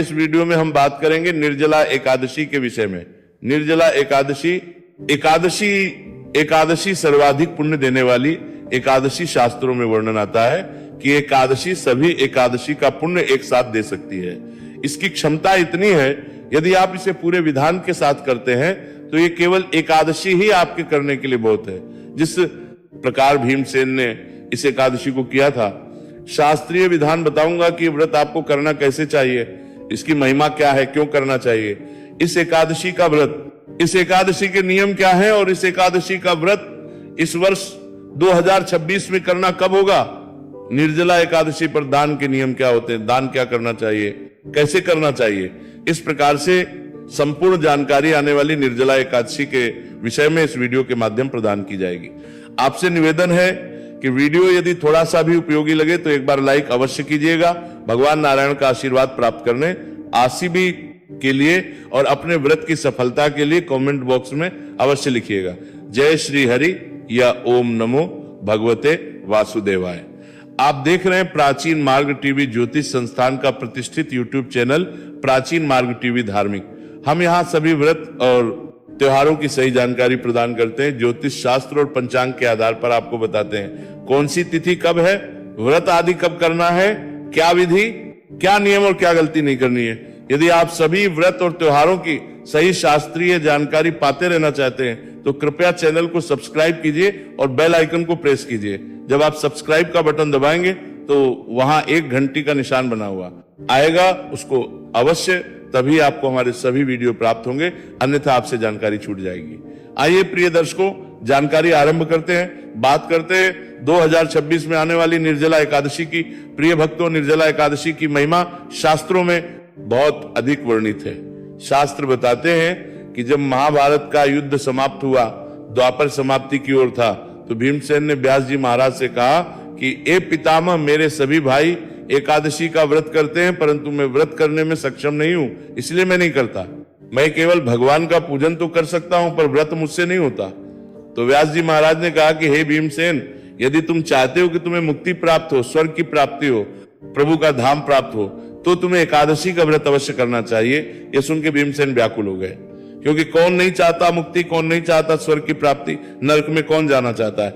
इस वीडियो में हम बात करेंगे निर्जला एकादशी के विषय में। निर्जला एकादशी सर्वाधिक पुण्य देने वाली एकादशी। शास्त्रों में वर्णन आता है कि एकादशी सभी एकादशी का पुण्य एक साथ दे सकती है। इसकी क्षमता इतनी है, यदि आप इसे पूरे विधान के साथ करते हैं तो ये केवल एकादशी ही आपके करने के लिए बहुत है। जिस प्रकार भीमसेन ने इस एकादशी को किया था, शास्त्रीय विधान बताऊंगा कि व्रत आपको करना कैसे चाहिए, इसकी महिमा क्या है, क्यों करना चाहिए, इस एकादशी का व्रत, इस एकादशी के नियम क्या है और इस एकादशी का व्रत इस वर्ष 2026 में करना कब होगा, निर्जला एकादशी पर दान के नियम क्या होते हैं, दान क्या करना चाहिए, कैसे करना चाहिए, इस प्रकार से संपूर्ण जानकारी आने वाली निर्जला एकादशी के विषय में इस वीडियो के माध्यम प्रदान की जाएगी। आपसे निवेदन है कि वीडियो यदि थोड़ा सा भी उपयोगी लगे तो एक बार लाइक अवश्य कीजिएगा। भगवान नारायण का आशीर्वाद प्राप्त करने, आरसीबी के लिए और अपने व्रत की सफलता के लिए कमेंट बॉक्स में अवश्य लिखिएगा। जय श्री हरि या ओम नमो भगवते वासुदेवाय। आप देख रहे हैं प्राचीन मार्ग टीवी, ज्योतिष संस्थान का प्रतिष्ठित यूट्यूब चैनल प्राचीन मार्ग टीवी धार्मिक। हम यहाँ सभी व्रत और त्योहारों की सही जानकारी प्रदान करते हैं। ज्योतिष शास्त्र और पंचांग के आधार पर आपको बताते हैं कौन सी तिथि कब है, व्रत आदि कब करना है, क्या विधि, क्या नियम और क्या गलती नहीं करनी है। यदि आप सभी व्रत और त्योहारों की सही शास्त्रीय जानकारी पाते रहना चाहते हैं तो कृपया चैनल को सब्सक्राइब कीजिए और बेल आइकन को प्रेस कीजिए। जब आप सब्सक्राइब का बटन दबाएंगे तो वहां एक घंटी का निशान बना हुआ आएगा, उसको अवश्य, तभी आपको हमारे सभी वीडियो प्राप्त होंगे, अन्यथा आपसे जानकारी छूट जाएगी। आइए प्रिय दर्शकों, जानकारी आरंभ करते हैं। बात करते हैं 2026 में आने वाली निर्जला एकादशी की। प्रिय भक्तों, निर्जला एकादशी की महिमा शास्त्रों में बहुत अधिक वर्णित है। शास्त्र बताते हैं कि जब महाभारत का युद्ध समाप्त हुआ, द्वापर समाप्ति की ओर था, तो भीमसेन ने व्यास जी महाराज से कहा कि ए पितामह, मेरे सभी भाई एकादशी का व्रत करते हैं, परंतु मैं व्रत करने में सक्षम नहीं हूं, इसलिए मैं नहीं करता। मैं केवल भगवान का पूजन तो कर सकता हूं, पर व्रत मुझसे नहीं होता। तो व्यास जी महाराज ने कहा कि हे भीमसेन, यदि तुम चाहते हो कि तुम्हें मुक्ति प्राप्त हो, स्वर्ग की प्राप्ति हो, प्रभु का धाम प्राप्त हो, तो तुम्हें एकादशी का व्रत अवश्य करना चाहिए। यह सुन के भीमसेन व्याकुल हो गए, क्योंकि कौन नहीं चाहता मुक्ति, कौन नहीं चाहता स्वर्ग की प्राप्ति, नरक में कौन जाना चाहता है।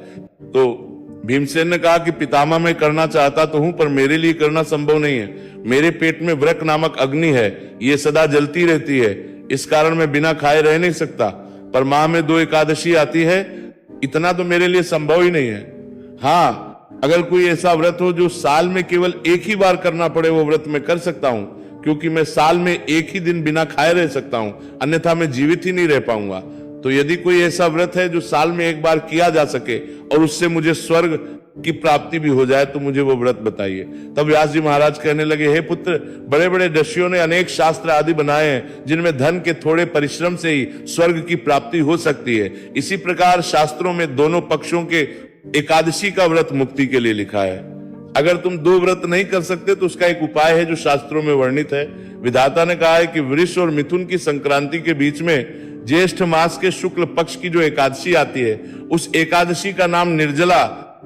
तो भीमसेन ने कहा कि पितामह, मैं करना चाहता तो हूं, पर मेरे लिए करना संभव नहीं है। मेरे पेट में व्रक नामक अग्नि है, ये सदा जलती रहती है, इस कारण मैं बिना खाए रह नहीं सकता। पर माह में 2 एकादशी आती है, इतना तो मेरे लिए संभव ही नहीं है। हाँ, अगर कोई ऐसा व्रत हो जो साल में केवल एक ही बार करना पड़े, वो व्रत मैं कर सकता हूं, क्योंकि मैं साल में एक ही दिन बिना खाए रह सकता हूं, अन्यथा मैं जीवित ही नहीं रह पाऊंगा। तो यदि कोई ऐसा व्रत है जो साल में एक बार किया जा सके और उससे मुझे स्वर्ग की प्राप्ति भी हो जाए, तो मुझे वो व्रत बताइए। तब व्यास जी महाराज कहने लगे, हे पुत्र, बड़े बड़े ऋषियों ने अनेक शास्त्र आदि बनाए हैं जिनमें धन के थोड़े परिश्रम से ही स्वर्ग की प्राप्ति हो सकती है। इसी प्रकार शास्त्रों में दोनों पक्षों के एकादशी का व्रत मुक्ति के लिए लिखा है। अगर तुम 2 व्रत नहीं कर सकते तो उसका एक उपाय है जो शास्त्रों में वर्णित है। विधाता ने कहा है कि वृष और मिथुन की संक्रांति के बीच में ज्येष्ठ मास के शुक्ल पक्ष की जो एकादशी आती है, उस एकादशी का नाम निर्जला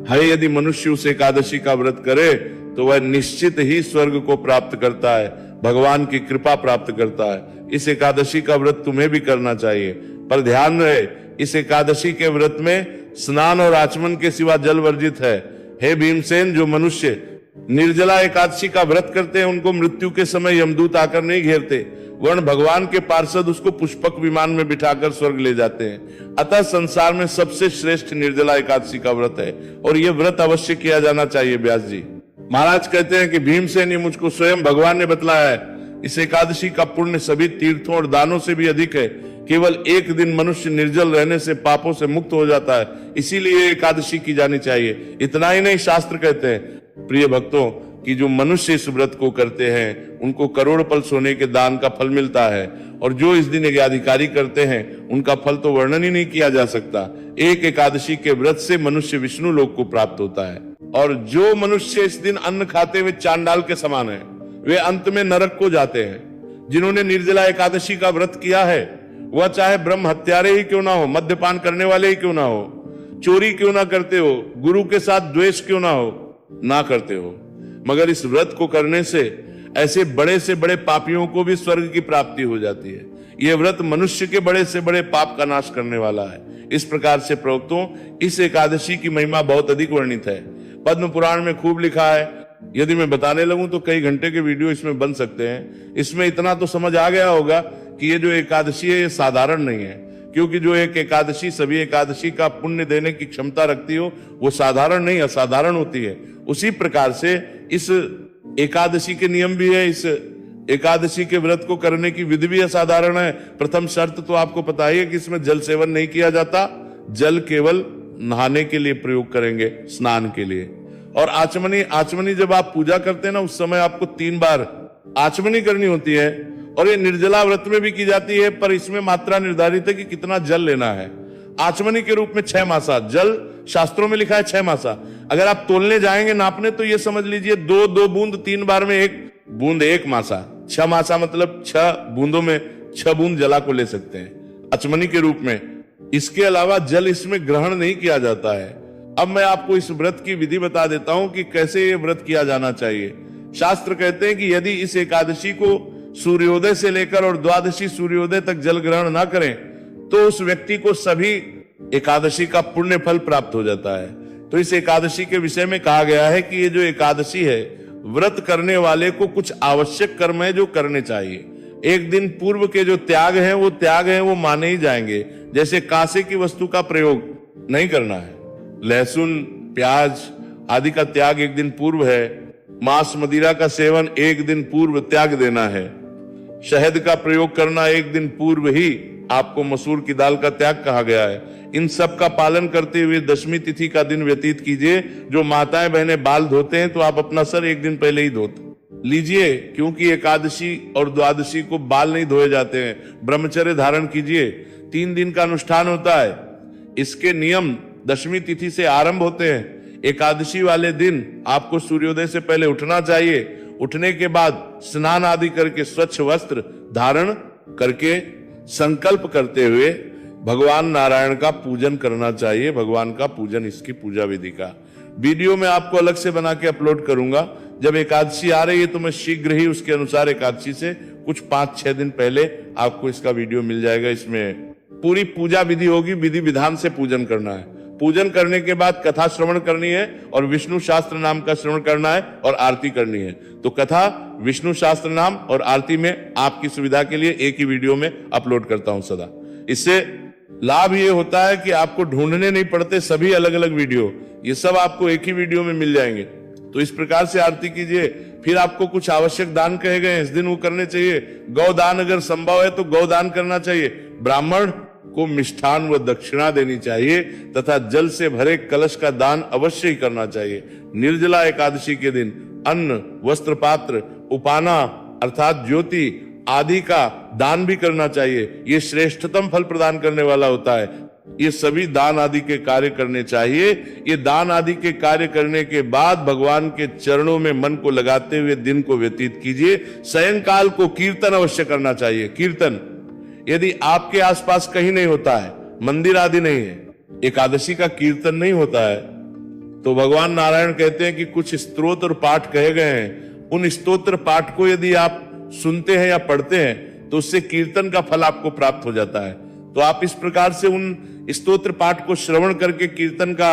है। यदि मनुष्य उस एकादशी का व्रत करे तो वह निश्चित ही स्वर्ग को प्राप्त करता है, भगवान की कृपा प्राप्त करता है। इस एकादशी का व्रत तुम्हें भी करना चाहिए, पर ध्यान रहे, इस एकादशी के व्रत में स्नान और आचमन के सिवा जल वर्जित है। हे भीमसेन, जो मनुष्य निर्जला एकादशी का व्रत करते हैं उनको मृत्यु के समय यमदूत आकर नहीं घेरते, वर्ण भगवान के पार्षद उसको पुष्पक विमान में बिठाकर स्वर्ग ले जाते हैं। अतः संसार में सबसे श्रेष्ठ निर्जला एकादशी का व्रत है और यह व्रत अवश्य किया जाना चाहिए। व्यास जी महाराज कहते हैं कि भीमसेन, ये मुझको स्वयं भगवान ने बतलाया है। इस एकादशी का पुण्य सभी तीर्थों और दानों से भी अधिक है। केवल एक दिन मनुष्य निर्जल रहने से पापों से मुक्त हो जाता है, इसीलिए एकादशी की जानी चाहिए। इतना ही नहीं, शास्त्र कहते हैं प्रिय भक्तों कि जो मनुष्य इस व्रत को करते हैं उनको करोड़ पल सोने के दान का फल मिलता है, और जो इस दिन यज्ञाधिकारी करते हैं उनका फल तो वर्णन ही नहीं किया जा सकता। एक एकादशी के व्रत से मनुष्य विष्णु लोक को प्राप्त होता है, और जो मनुष्य इस दिन अन्न खाते हुए चांडाल के समान है, वे अंत में नरक को जाते हैं। जिन्होंने निर्जला एकादशी का व्रत किया है, वह चाहे ब्रह्म हत्यारे ही क्यों ना हो, मद्यपान करने वाले ही क्यों ना हो, चोरी क्यों ना करते हो, गुरु के साथ द्वेष क्यों ना करते हो, मगर इस व्रत को करने से ऐसे बड़े से बड़े पापियों को भी स्वर्ग की प्राप्ति हो जाती है। यह व्रत मनुष्य के बड़े से बड़े पाप का नाश करने वाला है। इस प्रकार से प्रवक्तों इस एकादशी की महिमा बहुत अधिक वर्णित है, पद्म पुराण में खूब लिखा है। यदि मैं बताने लगूं तो कई घंटे के वीडियो इसमें बन सकते हैं। इसमें इतना तो समझ आ गया होगा कि ये जो एकादशी है ये साधारण नहीं है, क्योंकि जो एक एकादशी सभी एकादशी का पुण्य देने की क्षमता रखती हो वो साधारण नहीं असाधारण होती है। उसी प्रकार से इस एकादशी के नियम भी है, इस एकादशी के व्रत को करने की विधि भी असाधारण है। प्रथम शर्त तो आपको पता ही है कि इसमें जल सेवन नहीं किया जाता, जल केवल नहाने के लिए प्रयोग करेंगे, स्नान के लिए। और आचमनी जब आप पूजा करते हैं ना, उस समय आपको 3 बार आचमनी करनी होती है, और ये निर्जला व्रत में भी की जाती है, पर इसमें मात्रा निर्धारित है कि कितना जल लेना है। आचमनी के रूप में 6 मासा जल शास्त्रों में लिखा है, 6 मासा। अगर आप तोलने जाएंगे नापने तो ये समझ लीजिए 2 बूंद 3 बार में 1 बूंद 1 मासा, 6 मासा मतलब 6 बूंदों में 6 बूंद जला को ले सकते हैं आचमनी के रूप में। इसके अलावा जल इसमें ग्रहण नहीं किया जाता है। अब मैं आपको इस व्रत की विधि बता देता हूं कि कैसे ये व्रत किया जाना चाहिए। शास्त्र कहते हैं कि यदि इस एकादशी को सूर्योदय से लेकर और द्वादशी सूर्योदय तक जल ग्रहण ना करें तो उस व्यक्ति को सभी एकादशी का पुण्य फल प्राप्त हो जाता है। तो इस एकादशी के विषय में कहा गया है कि ये जो एकादशी है, व्रत करने वाले को कुछ आवश्यक कर्म है जो करने चाहिए। एक दिन पूर्व के जो त्याग है वो माने ही जाएंगे। जैसे कासे की वस्तु का प्रयोग नहीं करना है, लहसुन प्याज आदि का त्याग एक दिन पूर्व है, मांस मदिरा का सेवन एक दिन पूर्व त्याग देना है, शहद का प्रयोग करना एक दिन पूर्व ही आपको मसूर की दाल का त्याग कहा गया है। इन सब का पालन करते हुए दशमी तिथि का दिन व्यतीत कीजिए। जो माताएं बहनें बाल धोते हैं तो आप अपना सर एक दिन पहले ही धो लीजिए, क्योंकि एकादशी और द्वादशी को बाल नहीं धोए जाते हैं। ब्रह्मचर्य धारण कीजिए। 3 दिन का अनुष्ठान होता है। इसके नियम दशमी तिथि से आरंभ होते हैं। एकादशी वाले दिन आपको सूर्योदय से पहले उठना चाहिए। उठने के बाद स्नान आदि करके स्वच्छ वस्त्र धारण करके संकल्प करते हुए भगवान नारायण का पूजन करना चाहिए। भगवान का पूजन, इसकी पूजा विधि का वीडियो मैं आपको अलग से बना के अपलोड करूंगा। जब एकादशी आ रही है तो मैं शीघ्र ही उसके अनुसार एकादशी से कुछ 5-6 दिन पहले आपको इसका वीडियो मिल जाएगा। इसमें पूरी पूजा विधि होगी, विधि विधान से पूजन करना है। पूजन करने के बाद कथा श्रवण करनी है और विष्णु शास्त्र नाम का श्रवण करना है और आरती करनी है। तो कथा, विष्णु शास्त्र नाम और आरती में आपकी सुविधा के लिए एक ही वीडियो में अपलोड करता हूं सदा। इससे लाभ ये होता है कि आपको ढूंढने नहीं पड़ते सभी अलग अलग वीडियो, ये सब आपको एक ही वीडियो में मिल जाएंगे। तो इस प्रकार से आरती कीजिए। फिर आपको कुछ आवश्यक दान कहे गए इस दिन वो करने चाहिए। गौदान अगर संभव है तो गौदान करना चाहिए। ब्राह्मण को मिष्ठान व दक्षिणा देनी चाहिए तथा जल से भरे कलश का दान अवश्य ही करना चाहिए। निर्जला एकादशी के दिन अन्न, वस्त्र, पात्र, उपाना अर्थात ज्योति आदि का दान भी करना चाहिए। ये श्रेष्ठतम फल प्रदान करने वाला होता है। ये सभी दान आदि के कार्य करने चाहिए। ये दान आदि के कार्य करने के बाद भगवान के चरणों में मन को लगाते हुए दिन को व्यतीत कीजिए। सायंकाल को कीर्तन अवश्य करना चाहिए। कीर्तन यदि आपके आसपास कहीं नहीं होता है, मंदिर आदि नहीं है, एकादशी का कीर्तन नहीं होता है, तो भगवान नारायण कहते हैं कि कुछ स्तोत्र और पाठ कहे गए हैं। उन स्तोत्र पाठ को यदि आप सुनते हैं या पढ़ते हैं तो उससे कीर्तन का फल आपको प्राप्त हो जाता है। तो आप इस प्रकार से उन स्तोत्र पाठ को श्रवण करके कीर्तन का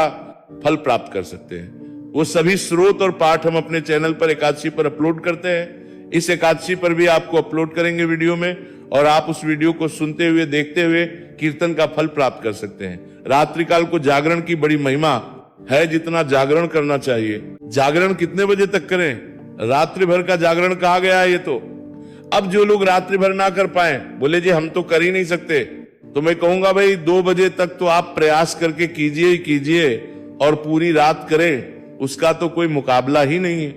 फल प्राप्त कर सकते हैं। वो सभी स्रोत और पाठ हम अपने चैनल पर एकादशी पर अपलोड करते हैं। इस एकादशी पर भी आपको अपलोड करेंगे वीडियो में, और आप उस वीडियो को सुनते हुए देखते हुए कीर्तन का फल प्राप्त कर सकते हैं। रात्रिकाल को जागरण की बड़ी महिमा है, जितना जागरण करना चाहिए। जागरण कितने बजे तक करें? रात्रि भर का जागरण कहा गया है। ये तो अब जो लोग रात्रि भर ना कर पाए, बोले जी हम तो कर ही नहीं सकते, तो मैं कहूंगा भाई 2 बजे तक तो आप प्रयास करके कीजिए ही कीजिए, और पूरी रात करें, उसका तो कोई मुकाबला ही नहीं है,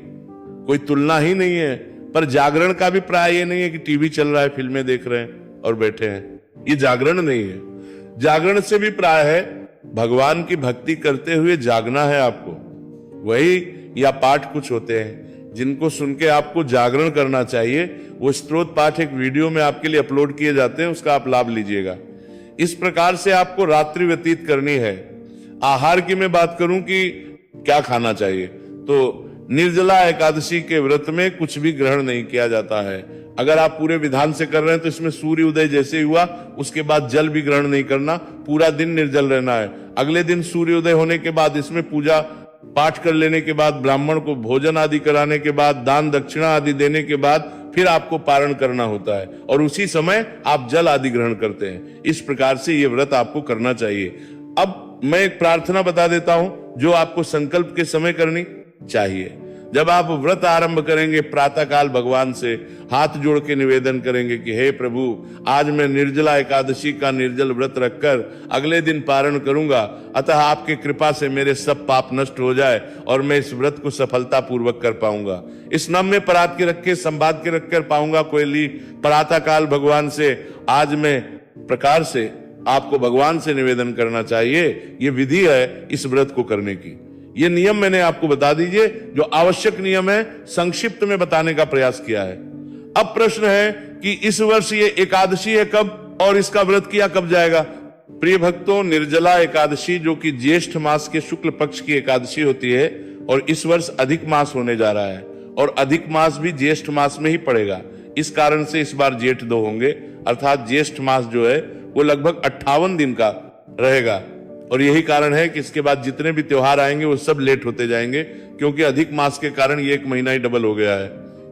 कोई तुलना ही नहीं है। पर जागरण का भी प्राय ये नहीं है कि टीवी चल रहा है, फिल्में देख रहे हैं और बैठे हैं, ये जागरण नहीं है। जागरण से भी प्राय है भगवान की भक्ति करते हुए जागना है आपको। वही या पाठ कुछ होते हैं जिनको सुन के आपको जागरण करना चाहिए। वो स्तोत्र पाठ एक वीडियो में आपके लिए अपलोड किए जाते हैं, उसका आप लाभ लीजिएगा। इस प्रकार से आपको रात्रि व्यतीत करनी है। आहार की मैं बात करूं कि क्या खाना चाहिए, तो निर्जला एकादशी के व्रत में कुछ भी ग्रहण नहीं किया जाता है। अगर आप पूरे विधान से कर रहे हैं तो इसमें सूर्य उदय जैसे हुआ उसके बाद जल भी ग्रहण नहीं करना, पूरा दिन निर्जल रहना है। अगले दिन सूर्योदय होने के बाद इसमें पूजा पाठ कर लेने के बाद, ब्राह्मण को भोजन आदि कराने के बाद, दान दक्षिणा आदि देने के बाद फिर आपको पारण करना होता है और उसी समय आप जल आदि ग्रहण करते हैं। इस प्रकार से ये व्रत आपको करना चाहिए। अब मैं एक प्रार्थना बता देता हूं जो आपको संकल्प के समय करनी चाहिए। जब आप व्रत आरंभ करेंगे, प्रातःकाल भगवान से हाथ जोड़ के निवेदन करेंगे कि हे प्रभु, आज मैं निर्जला एकादशी का निर्जल व्रत रखकर अगले दिन पारण करूंगा, अतः आपके कृपा से मेरे सब पाप नष्ट हो जाए और मैं इस व्रत को सफलता पूर्वक कर पाऊंगा। इस नम परात के रख के संवाद के रखकर पाऊंगा कोयली प्रातःकाल भगवान से आज मैं प्रकार से आपको भगवान से निवेदन करना चाहिए। ये विधि है इस व्रत को करने की। ये नियम मैंने आपको बता दीजिए, जो आवश्यक नियम है संक्षिप्त में बताने का प्रयास किया है। अब प्रश्न है कि इस वर्ष ये एकादशी है कब और इसका व्रत किया कब जाएगा। प्रिय भक्तों, निर्जला एकादशी जो कि ज्येष्ठ मास के शुक्ल पक्ष की एकादशी होती है और इस वर्ष अधिक मास होने जा रहा है और अधिक मास भी ज्येष्ठ मास में ही पड़ेगा। इस कारण से इस बार जेठ 2 होंगे, अर्थात ज्येष्ठ मास जो है वो लगभग 58 दिन का रहेगा और यही कारण है कि इसके बाद जितने भी त्योहार आएंगे वो सब लेट होते जाएंगे, क्योंकि अधिक मास के कारण ये 1 महीना ही डबल हो गया है।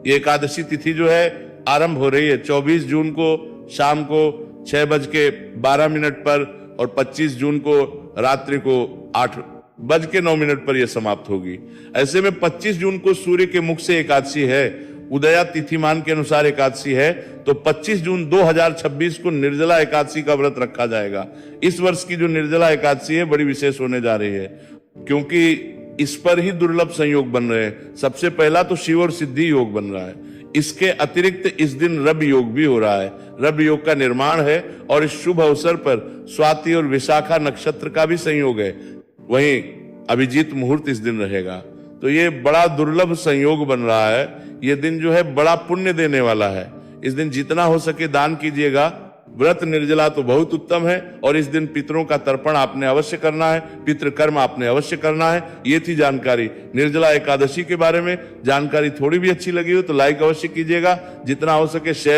ये एकादशी तिथि जो है आरंभ हो रही है 24 जून को शाम को 6:12 पर और 25 जून को रात्रि को 8:09 पर यह समाप्त होगी। ऐसे में 25 जून को सूर्य के मुख से एकादशी है, उदया तिथिमान के अनुसार एकादशी है, तो 25 जून 2026 को निर्जला एकादशी का व्रत रखा जाएगा। इस वर्ष की जो निर्जला एकादशी है बड़ी विशेष होने जा रही है, क्योंकि इस पर ही दुर्लभ संयोग बन रहे हैं। सबसे पहला तो शिव और सिद्धि योग बन रहा है, इसके अतिरिक्त इस दिन रब योग भी हो रहा है। रब योग का निर्माण है और इस शुभ अवसर पर स्वाति और विशाखा नक्षत्र का भी संयोग है। वहीं अभिजीत मुहूर्त इस दिन रहेगा, तो ये बड़ा दुर्लभ संयोग बन रहा है। ये दिन जो है बड़ा पुण्य देने वाला है। इस दिन जितना हो सके दान कीजिएगा। व्रत निर्जला तो बहुत उत्तम है और इस दिन पितरों का तर्पण आपने अवश्य करना है, पितृ कर्म आपने अवश्य करना है। ये थी जानकारी निर्जला एकादशी के बारे में। जानकारी थोड़ी भी अच्छी लगी हो तो लाइक अवश्य कीजिएगा, जितना हो सके शेयर